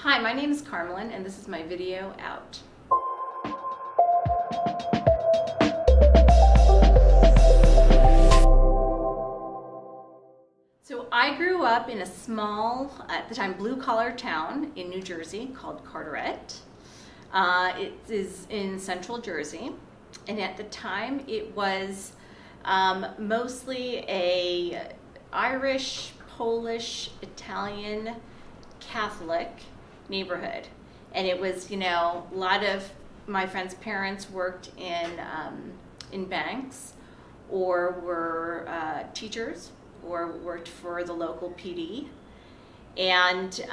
Hi, my name is Carmelyn, and this is my video out. So I grew up in a small, at the time, blue-collar town in New Jersey called Carteret. It is in central Jersey, and at the time it was mostly a Irish, Polish, Italian, Catholic neighborhood. And it was, a lot of my friends' parents worked in banks, or were teachers, or worked for the local PD. And,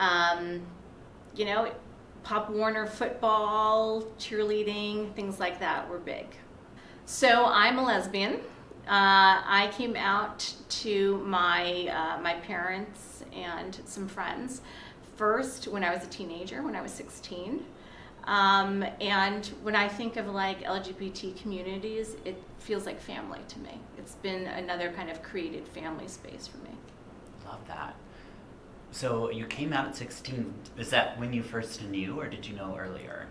Pop Warner football, cheerleading, things like that were big. So I'm a lesbian. I came out to my parents and some friends first when I was a teenager, when I was 16. And when I think of like LGBT communities, it feels like family to me. It's been another kind of created family space for me. Love that. So you came out at 16. Is that when you first knew, or did you know earlier?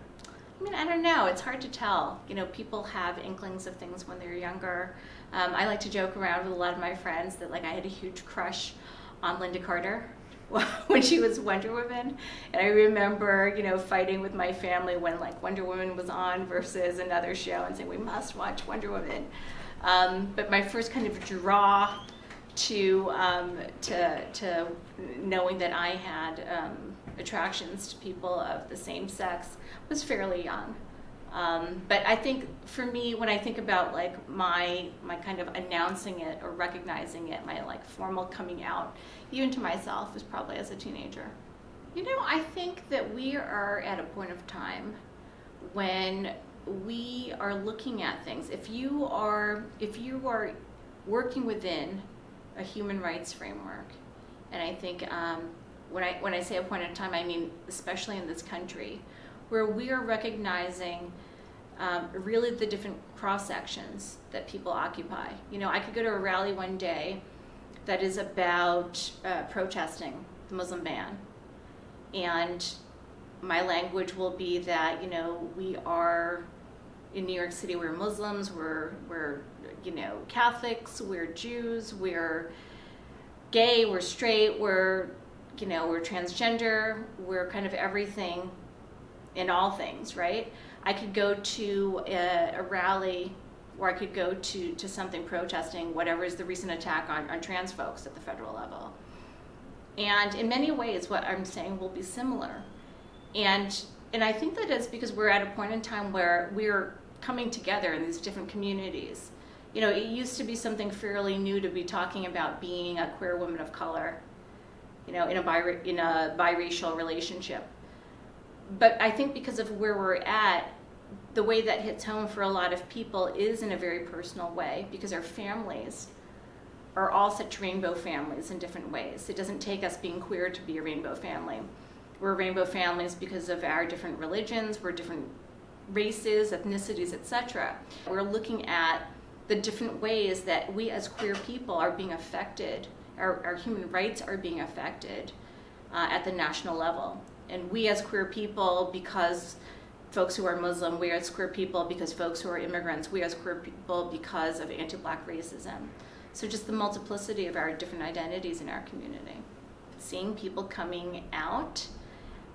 I don't know. It's hard to tell. People have inklings of things when they're younger. I like to joke around with a lot of my friends that I had a huge crush on Linda Carter when she was Wonder Woman. And I remember, fighting with my family when Wonder Woman was on versus another show and saying, we must watch Wonder Woman. But my first kind of draw to knowing that I had attractions to people of the same sex was fairly young. But I think for me, when I think about my kind of announcing it or recognizing it, my formal coming out, even to myself, was probably as a teenager. I think that we are at a point of time when we are looking at things. If you are working within a human rights framework, and I think when I say a point of time, I mean especially in this country, where we are recognizing really the different cross-sections that people occupy. I could go to a rally one day that is about protesting the Muslim ban, and my language will be that, we are, in New York City, we're Muslims, we're Catholics, we're Jews, we're gay, we're straight, we're transgender, we're kind of everything in all things, right? I could go to a rally, or I could go to something protesting whatever is the recent attack on trans folks at the federal level. And in many ways, what I'm saying will be similar. And I think that is because we're at a point in time where we're coming together in these different communities. It used to be something fairly new to be talking about being a queer woman of color, in a biracial relationship. But I think because of where we're at, the way that hits home for a lot of people is in a very personal way, because our families are all such rainbow families in different ways. It doesn't take us being queer to be a rainbow family. We're rainbow families because of our different religions, we're different races, ethnicities, etc. We're looking at the different ways that we as queer people are being affected, our human rights are being affected at the national level. And we as queer people, because folks who are Muslim, we as queer people because folks who are immigrants, we as queer people because of anti-Black racism. So just the multiplicity of our different identities in our community. Seeing people coming out,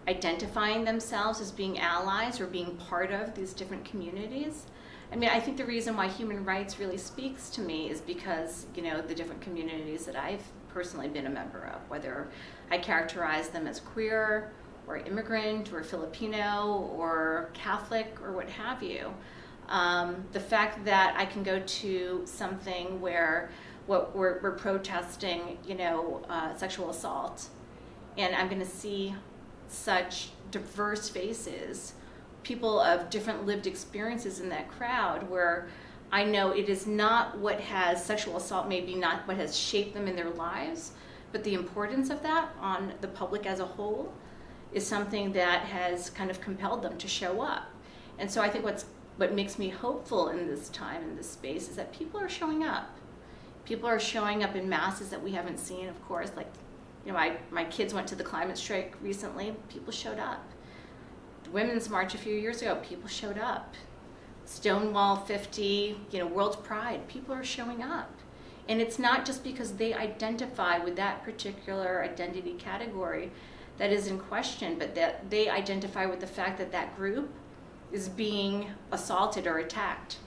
identifying themselves as being allies or being part of these different communities. I think the reason why human rights really speaks to me is because, the different communities that I've personally been a member of, whether I characterize them as queer, or immigrant, or Filipino, or Catholic, or what have you. The fact that I can go to something where what we're protesting, sexual assault, and I'm going to see such diverse faces, people of different lived experiences in that crowd, where I know it is not what has sexual assault, maybe not what has shaped them in their lives, but the importance of that on the public as a whole is something that has kind of compelled them to show up. And so I think what makes me hopeful in this time, in this space, is that people are showing up. People are showing up in masses that we haven't seen, of course, my kids went to the climate strike recently. People showed up. The Women's March a few years ago, people showed up. Stonewall 50, World Pride, people are showing up. And it's not just because they identify with that particular identity category that is in question, but that they identify with the fact that that group is being assaulted or attacked.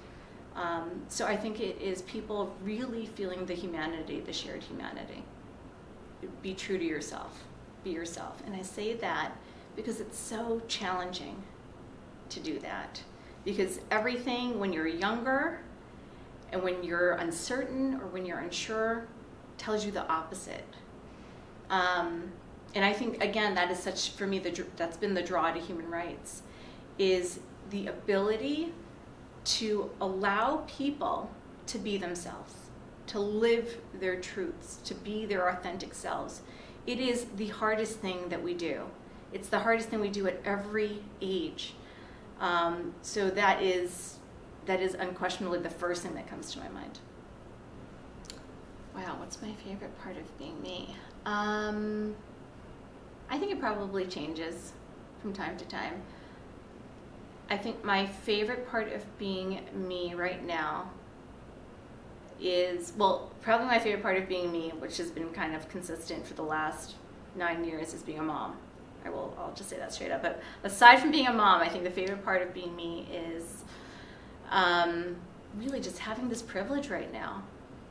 So I think it is people really feeling the humanity, the shared humanity. Be true to yourself. Be yourself. And I say that because it's so challenging to do that. Because everything, when you're younger and when you're uncertain or when you're unsure, tells you the opposite. And I think, again, that is such, for me, that's been the draw to human rights, is the ability to allow people to be themselves, to live their truths, to be their authentic selves. It is the hardest thing that we do. It's the hardest thing we do at every age. So that is unquestionably the first thing that comes to my mind. Wow, what's my favorite part of being me? I think it probably changes from time to time. I think my favorite part of being me right now is, probably my favorite part of being me, which has been kind of consistent for the last 9 years, is being a mom. I'll just say that straight up. But aside from being a mom, I think the favorite part of being me is really just having this privilege right now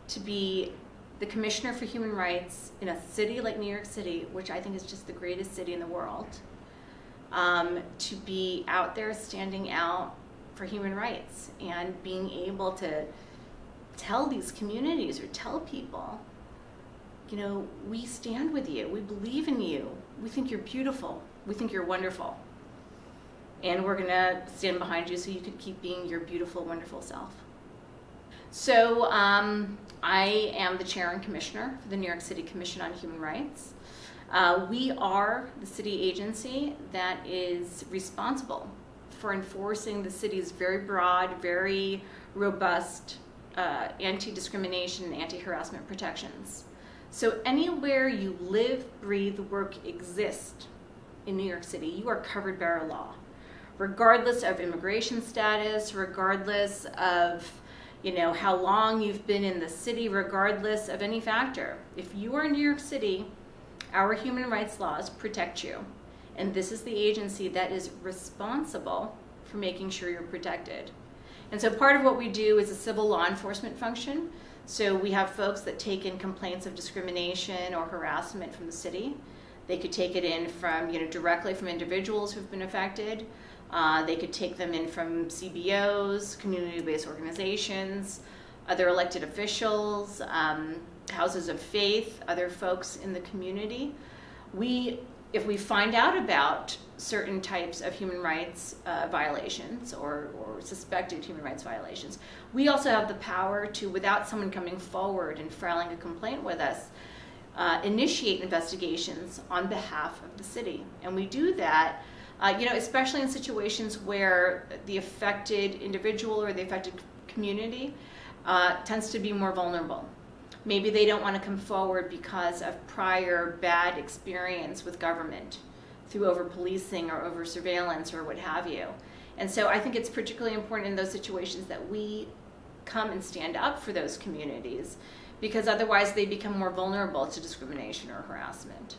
to be the Commissioner for Human Rights in a city like New York City, which I think is just the greatest city in the world, to be out there standing out for human rights and being able to tell these communities or tell people, we stand with you, we believe in you, we think you're beautiful, we think you're wonderful, and we're gonna stand behind you so you can keep being your beautiful, wonderful self. So I am the chair and commissioner for the New York City Commission on Human Rights. We are the city agency that is responsible for enforcing the city's very broad, very robust anti-discrimination and anti-harassment protections. So anywhere you live, breathe, work, exist in New York City, you are covered by our law, regardless of immigration status, regardless of how long you've been in the city, regardless of any factor. If you are in New York City, our human rights laws protect you. And this is the agency that is responsible for making sure you're protected. And so part of what we do is a civil law enforcement function. So we have folks that take in complaints of discrimination or harassment from the city. They could take it in from, directly from individuals who've been affected. They could take them in from CBOs, community-based organizations, other elected officials, houses of faith, other folks in the community. If we find out about certain types of human rights violations or suspected human rights violations, we also have the power to, without someone coming forward and filing a complaint with us, initiate investigations on behalf of the city. And we do that especially in situations where the affected individual or the affected community tends to be more vulnerable. Maybe they don't want to come forward because of prior bad experience with government through over-policing or over-surveillance or what have you. And so I think it's particularly important in those situations that we come and stand up for those communities, because otherwise they become more vulnerable to discrimination or harassment.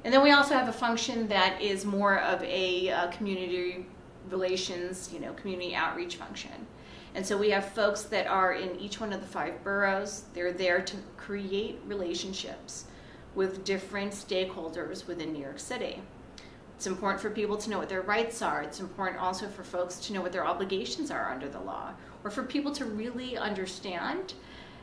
And then we also have a function that is more of a community relations, community outreach function. And so we have folks that are in each one of the 5 boroughs. They're there to create relationships with different stakeholders within New York City. It's important for people to know what their rights are. It's important also for folks to know what their obligations are under the law, or for people to really understand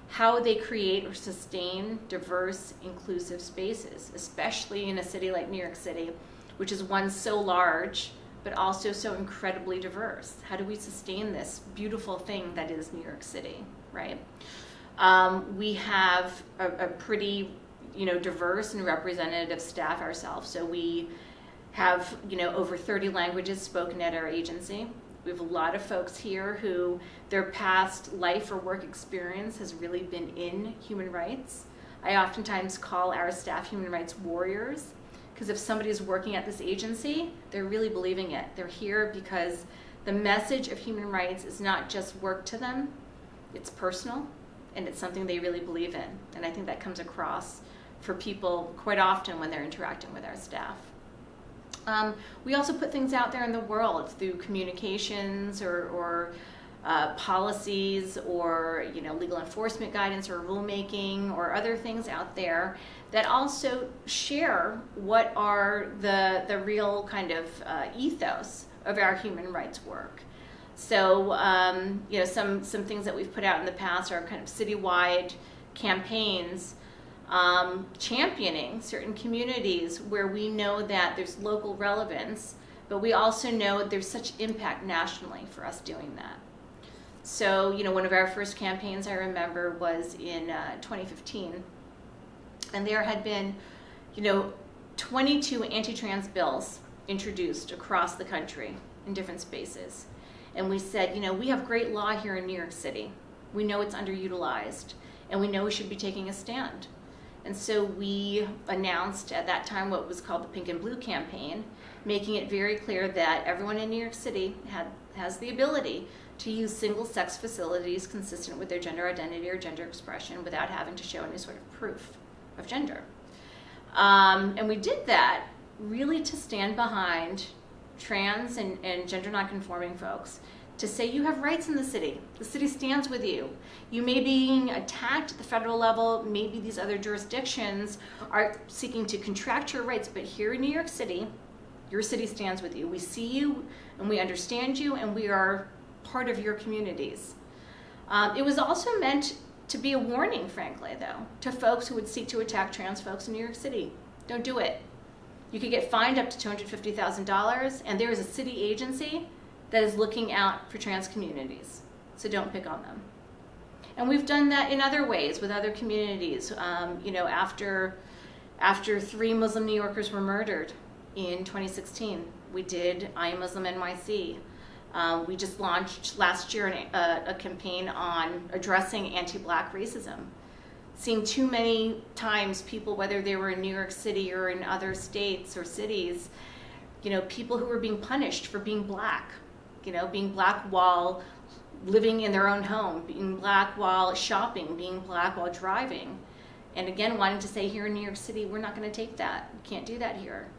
how they create or sustain diverse, inclusive spaces, especially in a city like New York City, which is one so large, but also so incredibly diverse. How do we sustain this beautiful thing that is New York City, right? We have a pretty, diverse and representative staff ourselves. So we have, over 30 languages spoken at our agency. We have a lot of folks here who their past life or work experience has really been in human rights. I oftentimes call our staff human rights warriors, because if somebody's working at this agency, they're really believing it. They're here because the message of human rights is not just work to them, it's personal, and it's something they really believe in. And I think that comes across for people quite often when they're interacting with our staff. We also put things out there in the world through communications or policies or legal enforcement guidance or rulemaking or other things out there that also share what are the real kind of ethos of our human rights work. So some things that we've put out in the past are kind of citywide campaigns championing certain communities where we know that there's local relevance, but we also know there's such impact nationally for us doing that. So, one of our first campaigns I remember was in 2015, and there had been, 22 anti-trans bills introduced across the country in different spaces. And we said, we have great law here in New York City. We know it's underutilized, and we know we should be taking a stand. And so we announced at that time what was called the Pink and Blue campaign, making it very clear that everyone in New York City has the ability to use single-sex facilities consistent with their gender identity or gender expression without having to show any sort of proof of gender. And we did that really to stand behind trans and gender nonconforming folks, to say you have rights in the city. The city stands with you. You may be being attacked at the federal level, maybe these other jurisdictions are seeking to contract your rights, but here in New York City, your city stands with you. We see you and we understand you and we are part of your communities. It was also meant to be a warning, frankly, though, to folks who would seek to attack trans folks in New York City. Don't do it. You could get fined up to $250,000, and there is a city agency that is looking out for trans communities, so don't pick on them. And we've done that in other ways with other communities. After 3 Muslim New Yorkers were murdered in 2016, we did I Am Muslim NYC. We just launched last year a campaign on addressing anti-Black racism. Seeing too many times people, whether they were in New York City or in other states or cities, people who were being punished for being Black. Being Black while living in their own home, being Black while shopping, being Black while driving. And again, wanting to say here in New York City, we're not going to take that. We can't do that here.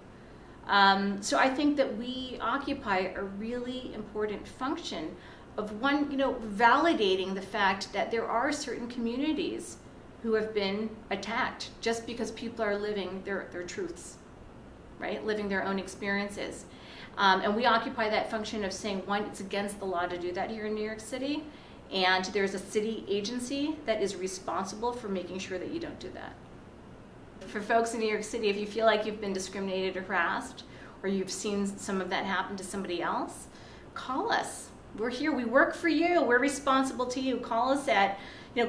So I think that we occupy a really important function of validating the fact that there are certain communities who have been attacked just because people are living their truths, right? Living their own experiences. And we occupy that function of saying, one, it's against the law to do that here in New York City, and there's a city agency that is responsible for making sure that you don't do that. For folks in New York City, if you feel like you've been discriminated or harassed, or you've seen some of that happen to somebody else, call us. We're here, we work for you, we're responsible to you. Call us at,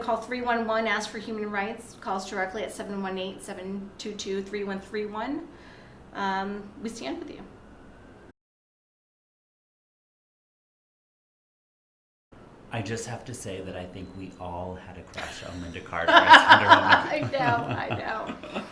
call 311, ask for human rights, call us directly at 718-722-3131. We stand with you. I just have to say that I think we all had a crush on Linda Carter as Wonder Woman. I know.